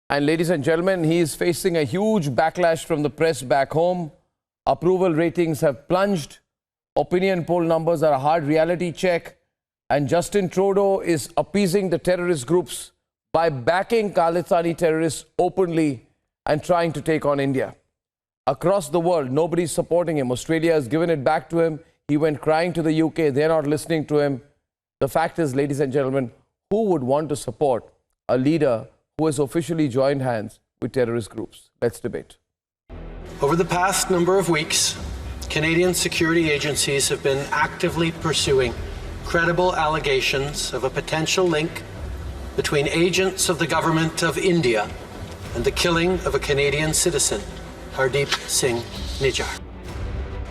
And ladies and gentlemen, he is facing a huge backlash from the press back home. Approval ratings have plunged. Opinion poll numbers are a hard reality check. And Justin Trudeau is appeasing the terrorist groups by backing Khalistani terrorists openly and trying to take on India. Across the world, nobody's supporting him. Australia has given it back to him. He went crying to the UK. They're not listening to him. The fact is, ladies and gentlemen, who would want to support a leader who has officially joined hands with terrorist groups? Let's debate. Over the past number of weeks, Canadian security agencies have been actively pursuing credible allegations of a potential link between agents of the government of India and the killing of a Canadian citizen, Hardeep Singh Nijjar.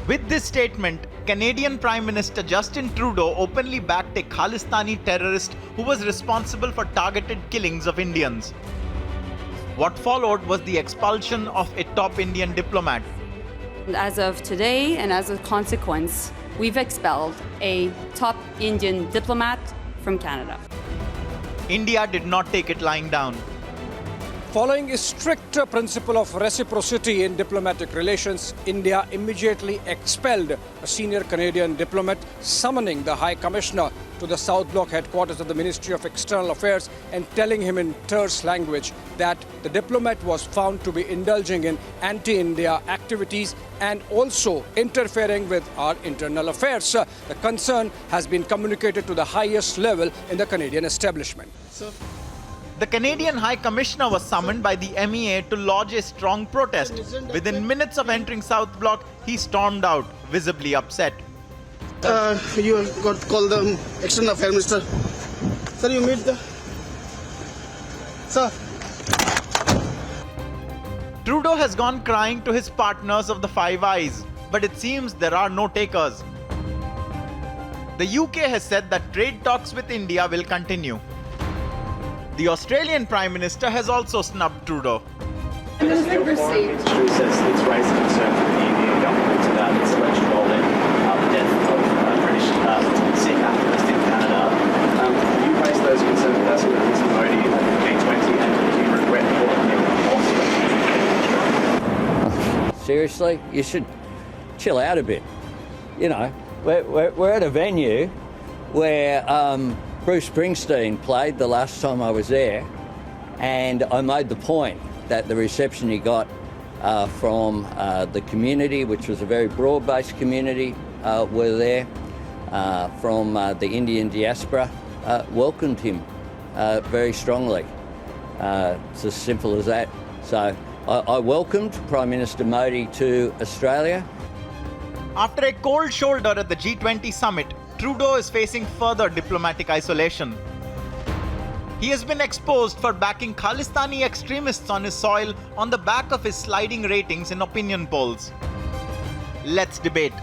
With this statement, Canadian Prime Minister Justin Trudeau openly backed a Khalistani terrorist who was responsible for targeted killings of Indians. What followed was the expulsion of a top Indian diplomat. As of today, and as a consequence, we've expelled a top Indian diplomat from Canada. India did not take it lying down. Following a stricter principle of reciprocity in diplomatic relations, India immediately expelled a senior Canadian diplomat, summoning the High Commissioner to the South Block headquarters of the Ministry of External Affairs and telling him in terse language that the diplomat was found to be indulging in anti-India activities and also interfering with our internal affairs. The concern has been communicated to the highest level in the Canadian establishment. The Canadian High Commissioner was summoned by the MEA to lodge a strong protest. Within minutes of entering South Block, he stormed out, visibly upset. You got to call the External Affairs Minister. Sir, you meet the... Sir. Trudeau has gone crying to his partners of the Five Eyes, but it seems there are no takers. The UK has said that trade talks with India will continue. The Australian Prime Minister has also snubbed Trudeau. Minister says it's raised concern for the Indian government about its alleged role in the death of British Sikh activists in Canada. Have you raised those concerns with President Modi at the G20, and do you regret calling him? Seriously, you should chill out a bit. You know, we're at a venue where Bruce Springsteen played the last time I was there, and I made the point that the reception he got from the community, which was a very broad-based community, were there, from the Indian diaspora, welcomed him very strongly. It's as simple as that. So I welcomed Prime Minister Modi to Australia. After a cold shoulder at the G20 summit, Trudeau is facing further diplomatic isolation. He has been exposed for backing Khalistani extremists on his soil on the back of his sliding ratings in opinion polls. Let's debate.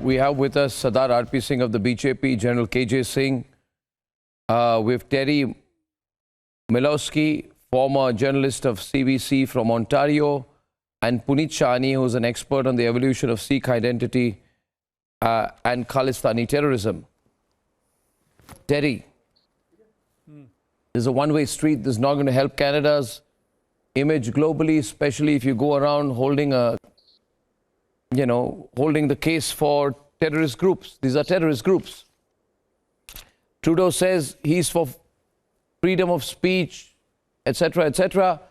We have with us Sardar RP Singh of the BJP, General KJ Singh. We have Terry Milowski, former journalist of CBC from Ontario, and Puneet Shahani, who is an expert on the evolution of Sikh identity and Khalistani terrorism. Terry, there's a one-way street. This is not going to help Canada's image globally, especially if you go around holding a, holding the case for terrorist groups. These are terrorist groups. Trudeau says he's for freedom of speech, etc., etc.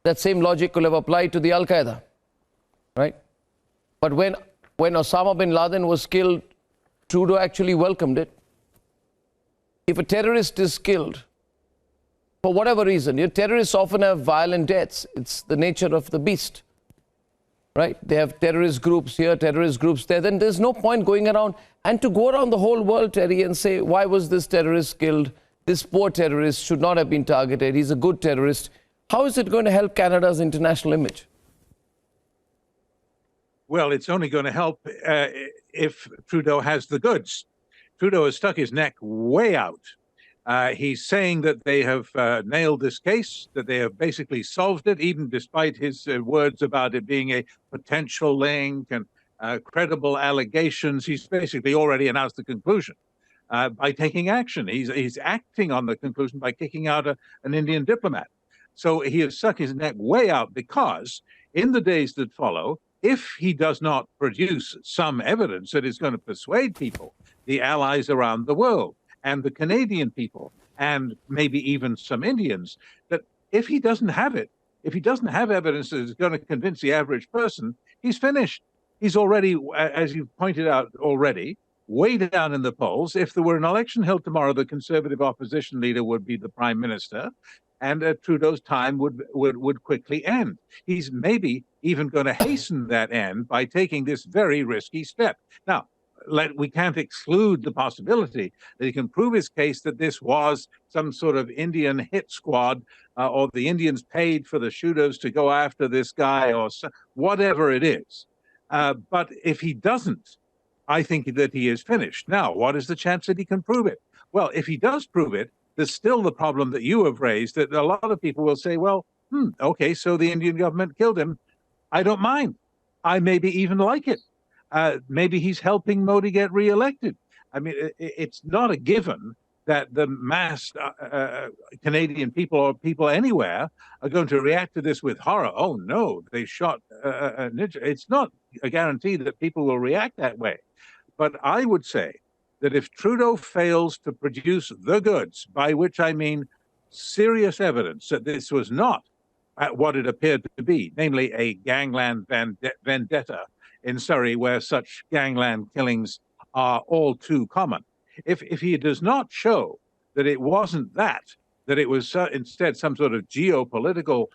That same logic could have applied to the Al-Qaeda, right? But when Osama bin Laden was killed, Trudeau actually welcomed it. If a terrorist is killed, for whatever reason, terrorists often have violent deaths. It's the nature of the beast, right? They have terrorist groups here, terrorist groups there. Then there's no point going around and to go around the whole world, Terry, and say, why was this terrorist killed? This poor terrorist should not have been targeted. He's a good terrorist. How is it going to help Canada's international image? Well, it's only going to help if Trudeau has the goods. Trudeau has stuck his neck way out. He's saying that they have nailed this case, that they have basically solved it, even despite his words about it being a potential link and credible allegations. He's basically already announced the conclusion by taking action. He's acting on the conclusion by kicking out an Indian diplomat. So he has stuck his neck way out because in the days that follow, if he does not produce some evidence that is going to persuade people, the allies around the world, and the Canadian people, and maybe even some Indians, that if he doesn't have it, if he doesn't have evidence that is going to convince the average person, he's finished. He's already, as you've pointed out already, way down in the polls. If there were an election held tomorrow, the Conservative opposition leader would be the Prime Minister, and Trudeau's time would quickly end. He's maybe even going to hasten that end by taking this very risky step. Now, we can't exclude the possibility that he can prove his case that this was some sort of Indian hit squad, or the Indians paid for the shooters to go after this guy, or whatever it is. But if he doesn't, I think that he is finished. Now, what is the chance that he can prove it? Well, if he does prove it, there's still the problem that you have raised, that a lot of people will say, well, okay, so the Indian government killed him. I don't mind. I maybe even like it. Maybe he's helping Modi get reelected. I mean, it's not a given that the mass Canadian people or people anywhere are going to react to this with horror. Oh, no, they shot Nijjar. It's not a guarantee that people will react that way. But I would say that if Trudeau fails to produce the goods, by which I mean serious evidence that this was not what it appeared to be, namely a gangland vendetta in Surrey, where such gangland killings are all too common. If he does not show that it wasn't that it was instead some sort of geopolitical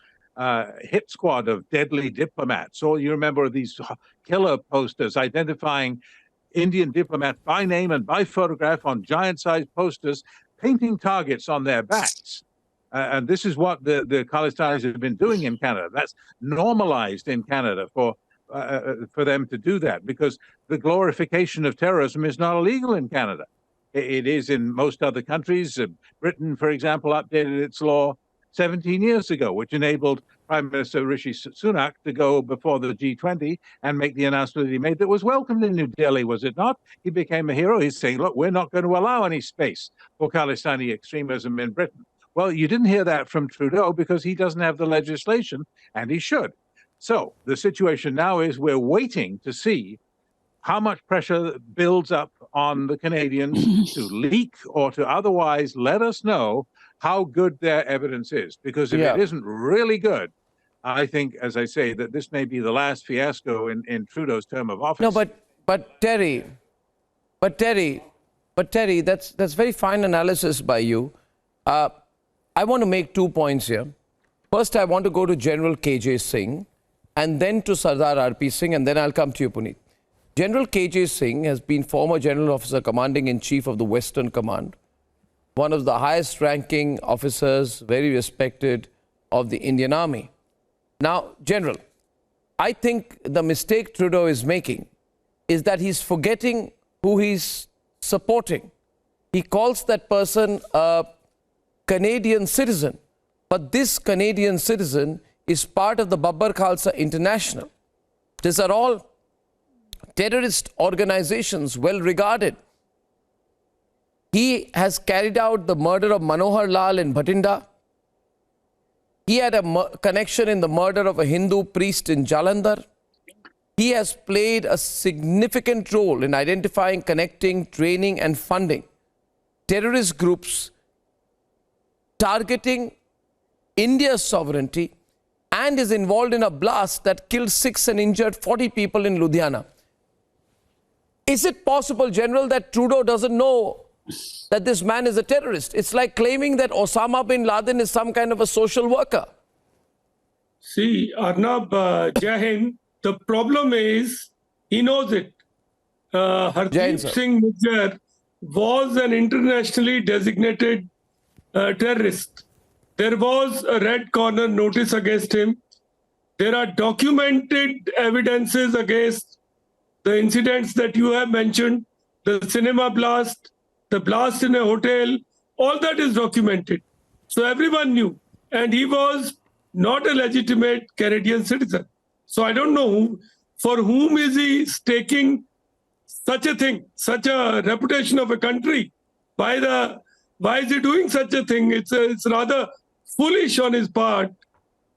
hit squad of deadly diplomats, or you remember these killer posters identifying Indian diplomats by name and by photograph on giant-sized posters, painting targets on their backs. And this is what the Khalistanis have been doing in Canada. That's normalized in Canada for them to do that, because the glorification of terrorism is not illegal in Canada. It is in most other countries. Britain, for example, updated its law 17 years ago, which enabled Prime Minister Rishi Sunak to go before the G20 and make the announcement that he made that was welcomed in New Delhi, was it not? He became a hero. He's saying, look, we're not going to allow any space for Khalistani extremism in Britain. Well, you didn't hear that from Trudeau because he doesn't have the legislation, and he should. So the situation now is we're waiting to see how much pressure builds up on the Canadians to leak or to otherwise let us know how good their evidence is. Because if it isn't really good, I think, as I say, that this may be the last fiasco in Trudeau's term of office. No, but Terry, that's very fine analysis by you. I want to make 2 points here. First, I want to go to General KJ Singh, and then to Sardar RP Singh, and then I'll come to you, Puneet. General KJ Singh has been former General Officer Commanding-in-Chief of the Western Command, one of the highest ranking officers, very respected, of the Indian Army. Now, General, I think the mistake Trudeau is making is that he's forgetting who he's supporting. He calls that person a Canadian citizen, but this Canadian citizen is part of the Babbar Khalsa International. These are all terrorist organizations, well regarded. He has carried out the murder of Manohar Lal in Bhatinda. He had a connection in the murder of a Hindu priest in Jalandhar. He has played a significant role in identifying, connecting, training and funding terrorist groups targeting India's sovereignty, and is involved in a blast that killed 6 and injured 40 people in Ludhiana. Is it possible, General, that Trudeau doesn't know that this man is a terrorist? It's like claiming that Osama bin Laden is some kind of a social worker. See, Arnab, Jai Hind, the problem is he knows it. Hardeep Singh Nijjar was an internationally designated terrorist. There was a red corner notice against him. There are documented evidences against the incidents that you have mentioned, the cinema blast, the blast in a hotel. All that is documented. So everyone knew. And he was not a legitimate Canadian citizen. So I don't know for whom is he staking such a thing, such a reputation of a country. Why is he doing such a thing? It's rather foolish on his part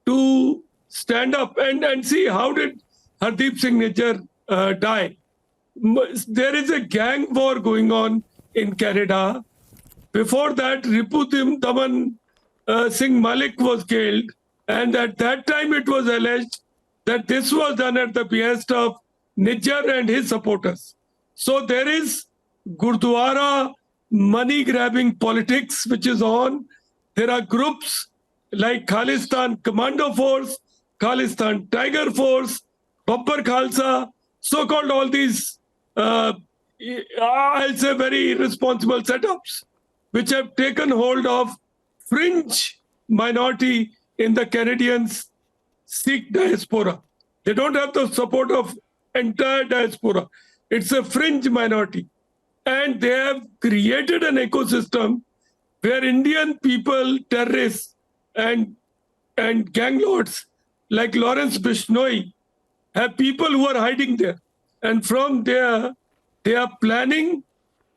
to stand up and see how did Hardeep Singh Nijjar die. There is a gang war going on in Canada. Before that, Ripu Daman Singh Malik was killed. And at that time, it was alleged that this was done at the behest of Nijjar and his supporters. So there is Gurdwara money-grabbing politics which is on. There are groups like Khalistan Commando Force, Khalistan Tiger Force, Babbar Khalsa, so-called all these, I'll say very irresponsible setups, which have taken hold of fringe minority in the Canadian Sikh diaspora. They don't have the support of entire diaspora. It's a fringe minority. And they have created an ecosystem where Indian people, terrorists, and gang lords like Lawrence Bishnoi have people who are hiding there. And from there, they are planning,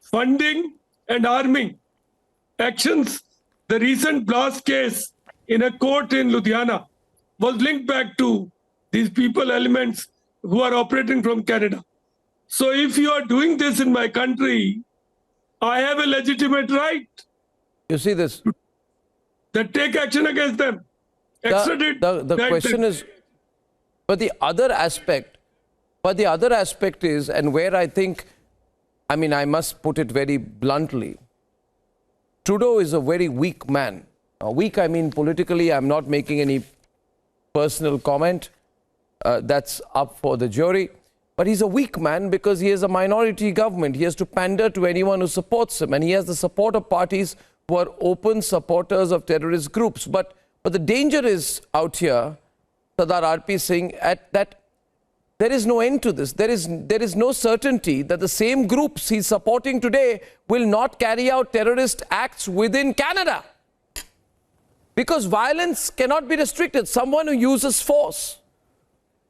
funding, and arming actions. The recent blast case in a court in Ludhiana was linked back to these people, elements who are operating from Canada. So if you are doing this in my country, I have a legitimate right. You see this? That take action against them. Extradite. The question is, but the other aspect is, and where I think, I mean, I must put it very bluntly, Trudeau is a very weak man. Weak, I mean politically. I'm not making any personal comment. That's up for the jury. But he's a weak man because he has a minority government. He has to pander to anyone who supports him. And he has the support of parties who are open supporters of terrorist groups. But the danger is out here, Sardar RP Singh, that there is no end to this. There is no certainty that the same groups he's supporting today will not carry out terrorist acts within Canada. Because violence cannot be restricted. Someone who uses force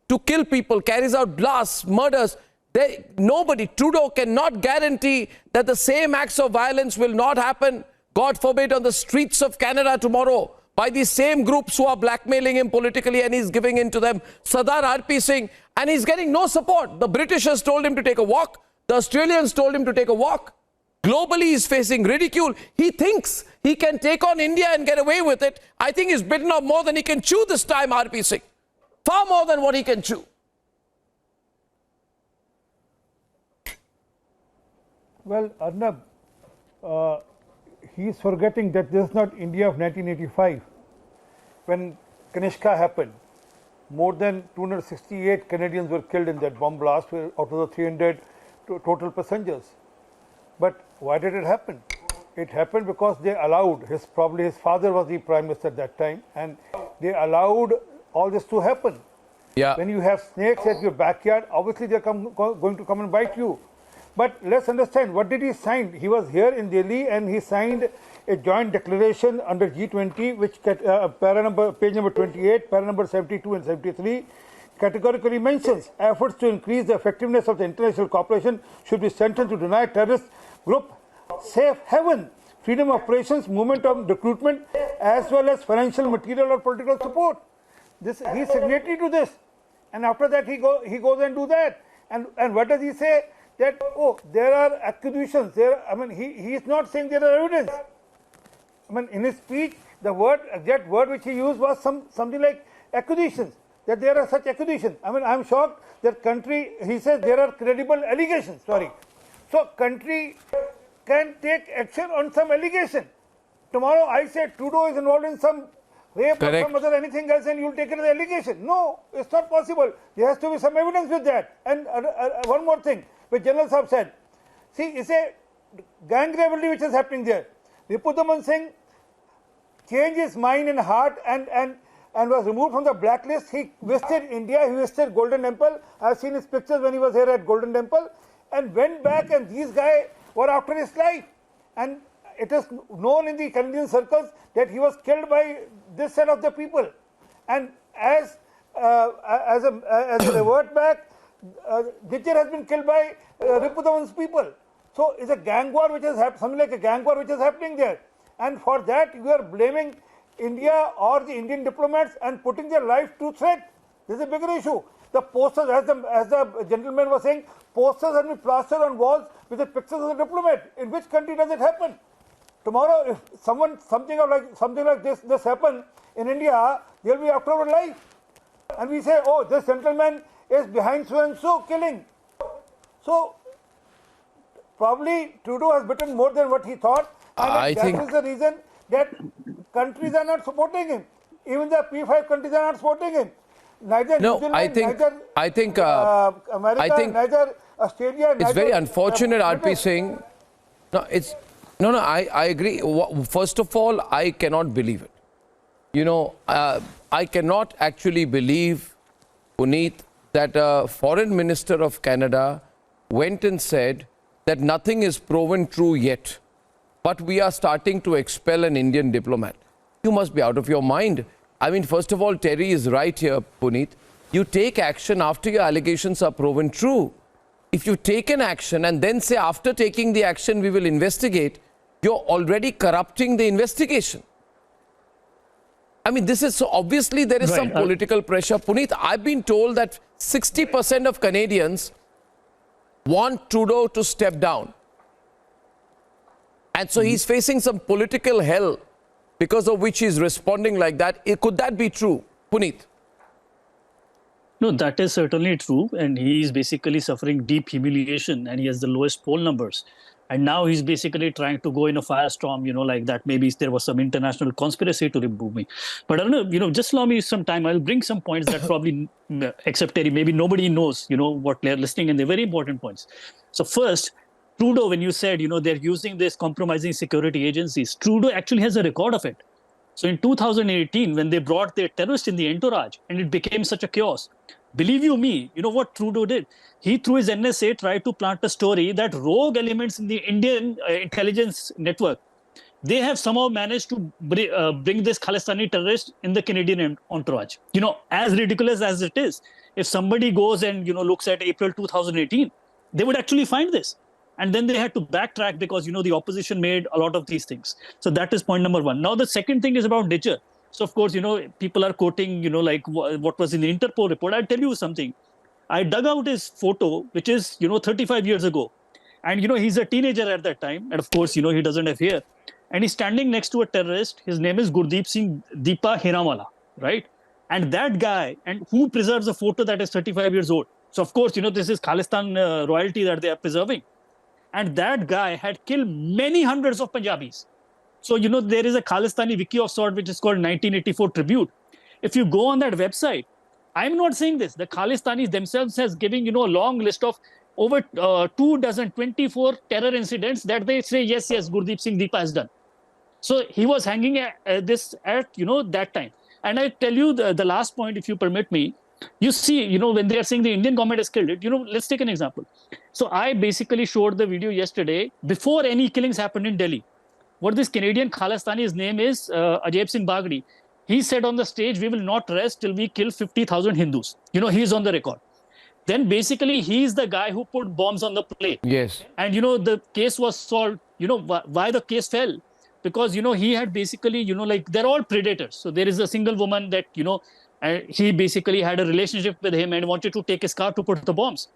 to kill people, carries out blasts, murders, Trudeau cannot guarantee that the same acts of violence will not happen, God forbid, on the streets of Canada tomorrow by these same groups who are blackmailing him politically, and he's giving in to them. Sardar RP Singh, and he's getting no support. The Britishers told him to take a walk. The Australians told him to take a walk. Globally, he's facing ridicule. He thinks he can take on India and get away with it. I think he's bitten off more than he can chew this time, RP Singh. Far more than what he can chew. Well, Arnab, he is forgetting that this is not India of 1985. When Kanishka happened, more than 268 Canadians were killed in that bomb blast out of the 300 total passengers. But why did it happen? It happened because they allowed, probably his father was the Prime Minister at that time, and they allowed all this to happen. Yeah. When you have snakes at your backyard, obviously they're going to come and bite you. But let's understand, what did he sign? He was here in Delhi and he signed a joint declaration under G20, which page number 28, para number 72 and 73, categorically mentions efforts to increase the effectiveness of the international cooperation should be strengthened to deny terrorist group safe haven, freedom of operations, movement of recruitment, as well as financial, material or political support. He's signatory to this, and after that he goes and do that. And what does he say? That, oh, there are accusations. I mean, he is not saying there are evidence. I mean, in his speech, the exact word which he used was something like accusations, that there are such accusations. I mean, I'm shocked that country, he says there are credible allegations, sorry. So, country can take action on some allegation. Tomorrow I say Trudeau is involved in some rape or some other anything else and you'll take it as an allegation. No, it's not possible. There has to be some evidence with that. And one more thing, which General Saab said. See, it's a gang rivalry which is happening there. Ripu Daman Singh changed his mind and heart and was removed from the blacklist. He visited India, he visited Golden Temple. I've seen his pictures when he was here at Golden Temple, and went back, and these guys were after his life. And it is known in the Canadian circles that he was killed by this set of the people. And as a revert back, Nijjar has been killed by Ripudaman's people. So it's a gang war which has happened, something like a gang war which is happening there. And for that you are blaming India or the Indian diplomats and putting their life to threat. This is a bigger issue. The posters, as the gentleman was saying, posters have been plastered on walls with the pictures of the diplomat. In which country does it happen? Tomorrow, if something like this happen in India, they'll be after our life. And we say, oh, this gentleman is behind so and so killing. So probably Trudeau has bitten more than what he thought, and that is the reason that countries are not supporting him. Even the P5 countries are not supporting him. Neither New Zealand, neither America, neither Australia. It's very unfortunate, RP Singh. I agree. First of all, I cannot believe it. You know, I cannot actually believe, Puneet, that a foreign minister of Canada went and said that nothing is proven true yet, but we are starting to expel an Indian diplomat. You must be out of your mind. I mean, first of all, Terry is right here, Puneet. You take action after your allegations are proven true. If you take an action and then say after taking the action we will investigate, you're already corrupting the investigation. I mean, this is so obviously there is some political pressure. Puneet, I've been told that 60% of Canadians want Trudeau to step down. And so he's facing some political hell because of which he's responding like that. Could that be true, Puneet? No, that is certainly true. And he is basically suffering deep humiliation and he has the lowest poll numbers. And now he's basically trying to go in a firestorm, you know, like that. Maybe there was some international conspiracy to remove me. But I don't know, you know, just allow me some time. I'll bring some points that probably, except Terry, maybe nobody knows, you know, what they're listening, and they're very important points. So first, Trudeau, when you said, you know, they're using this compromising security agencies, Trudeau actually has a record of it. So in 2018, when they brought their terrorists in the entourage and it became such a chaos, believe you me, you know what Trudeau did? He, through his NSA, tried to plant a story that rogue elements in the Indian intelligence network, they have somehow managed to bring this Khalistani terrorist in the Canadian entourage. You know, as ridiculous as it is, if somebody goes and, you know, looks at April 2018, they would actually find this. And then they had to backtrack because, you know, the opposition made a lot of these things. So that is point number one. Now, the second thing is about Nijjar. So, of course, you know, people are quoting, you know, like what was in the Interpol report. I'll tell you something. I dug out his photo, which is, you know, 35 years ago. And, you know, he's a teenager at that time. And, of course, you know, he doesn't have hair. And he's standing next to a terrorist. His name is Hardeep Singh Deepa Hiramala, right? And that guy, and who preserves a photo that is 35 years old? So, of course, you know, this is Khalistan royalty that they are preserving. And that guy had killed many hundreds of Punjabis. So, you know, there is a Khalistani wiki of sort which is called 1984 Tribute. If you go on that website, I'm not saying this. The Khalistanis themselves has given, you know, a long list of over 24 terror incidents that they say, yes, Hardeep Singh Deepa has done. So he was hanging this at, you know, that time. And I tell you the last point, if you permit me, you see, you know, when they are saying the Indian government has killed it, you know, let's take an example. So I basically showed the video yesterday before any killings happened in Delhi. What this Canadian Khalistani, his name is Ajay Singh Bagdi. He said on the stage, we will not rest till we kill 50,000 Hindus. You know, he's on the record. Then basically, he's the guy who put bombs on the plane. Yes. And, you know, the case was solved. You know, why the case fell? Because, you know, he had basically, you know, like, they're all predators. So there is a single woman that, you know, he basically had a relationship with him and wanted to take his car to put the bombs.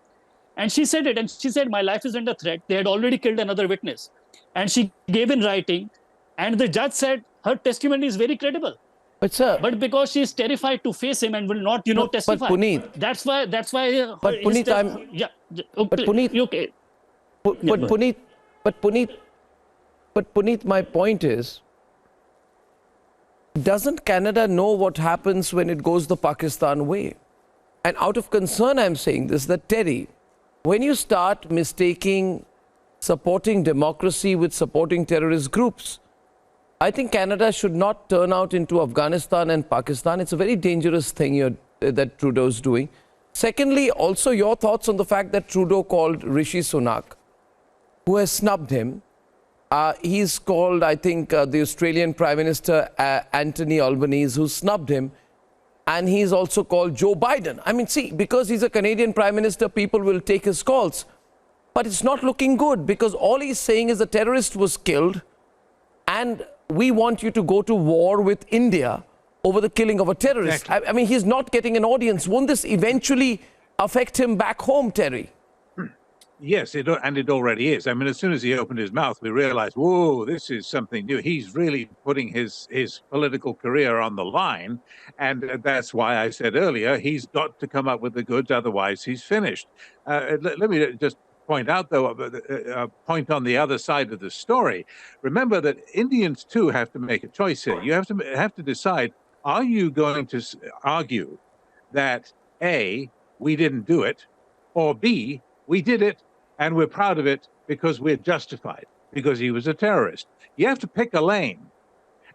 And she said it. And she said, my life is under threat. They had already killed another witness. And she gave in writing. And the judge said her testimony is very credible. But sir, but because she is terrified to face him and will not, you know, testify. But Puneet, that's why. But Puneet, But Puneet, okay. But Puneet, my point is, doesn't Canada know what happens when it goes the Pakistan way? And out of concern, I'm saying this, that Terry, when you start mistaking supporting democracy with supporting terrorist groups, I think Canada should not turn out into Afghanistan and Pakistan. It's a very dangerous thing that Trudeau's doing. Secondly, also your thoughts on the fact that Trudeau called Rishi Sunak, who has snubbed him, He's called, I think, the Australian Prime Minister Anthony Albanese, who snubbed him. And he's also called Joe Biden. I mean, see, because he's a Canadian Prime Minister, people will take his calls. But it's not looking good, because all he's saying is a terrorist was killed and we want you to go to war with India over the killing of a terrorist. Exactly. I mean, he's not getting an audience. Won't this eventually affect him back home, Terry? Yes, and it already is. I mean, as soon as he opened his mouth, we realized, whoa, this is something new. He's really putting his political career on the line. And that's why I said earlier, he's got to come up with the goods, otherwise he's finished. Let me just point out, though, a point on the other side of the story. Remember that Indians, too, have to make a choice here. You have to decide, are you going to argue that, A, we didn't do it, or B, we did it, and we're proud of it because we're justified, because he was a terrorist. You have to pick a lane.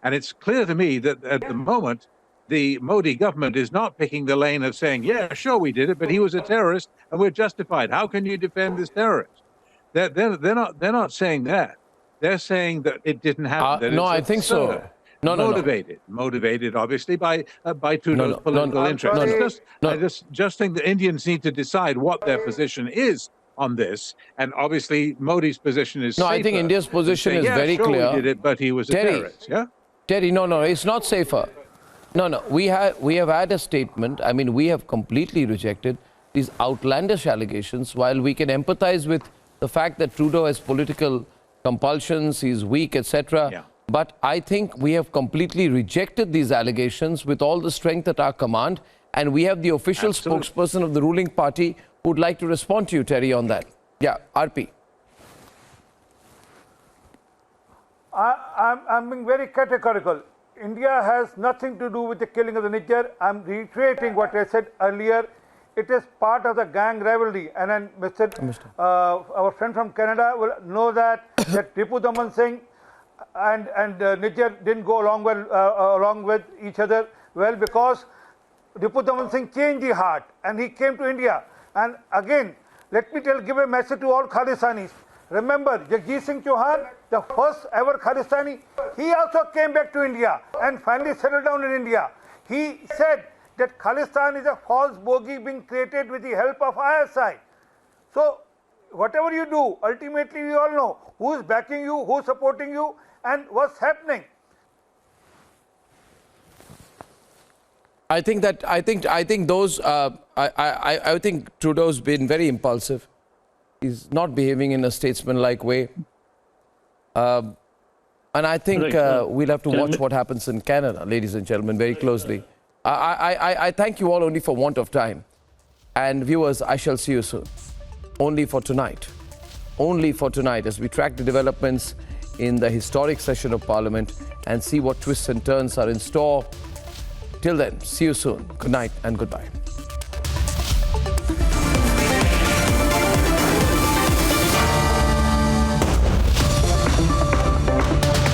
And it's clear to me that at the moment, the Modi government is not picking the lane of saying, yeah, sure, we did it, but he was a terrorist and we're justified. How can you defend this terrorist? They're not saying that. They're saying that it didn't happen. No, I think so. Motivated, obviously, by Trudeau's political interests. I just think the Indians need to decide what their position is on this, and obviously Modi's position is safer. I think India's position is very clear. We did it, but he was a terrorist. Yeah, Terry, no, it's not safer. No, we have had a statement. I mean, we have completely rejected these outlandish allegations. While we can empathize with the fact that Trudeau has political compulsions, he's weak, etc. Yeah. But I think we have completely rejected these allegations with all the strength at our command. And we have the official spokesperson of the ruling party who would like to respond to you, Terry, on that. Yeah, RP. I'm being very categorical. India has nothing to do with the killing of the Nijjar. I'm reiterating what I said earlier. It is part of the gang rivalry. And then our friend from Canada will know that Dipu Singh and Nijjar didn't go along with each other well, because Dipu Singh changed the heart and he came to India. And again, let me give a message to all Khalistanis. Remember, Kj Singh, the first ever Khalistani, he also came back to India and finally settled down in India. He said that Khalistan is a false bogey being created with the help of ISI. So, whatever you do, ultimately we all know who is backing you, who is supporting you, and what's happening. I think Trudeau's been very impulsive. He's not behaving in a statesman-like way. And I think we'll have to watch what happens in Canada, ladies and gentlemen, very closely. I thank you all only for want of time. And viewers, I shall see you soon. Only for tonight. Only for tonight, as we track the developments in the historic session of Parliament and see what twists and turns are in store. Till then, see you soon. Good night and goodbye.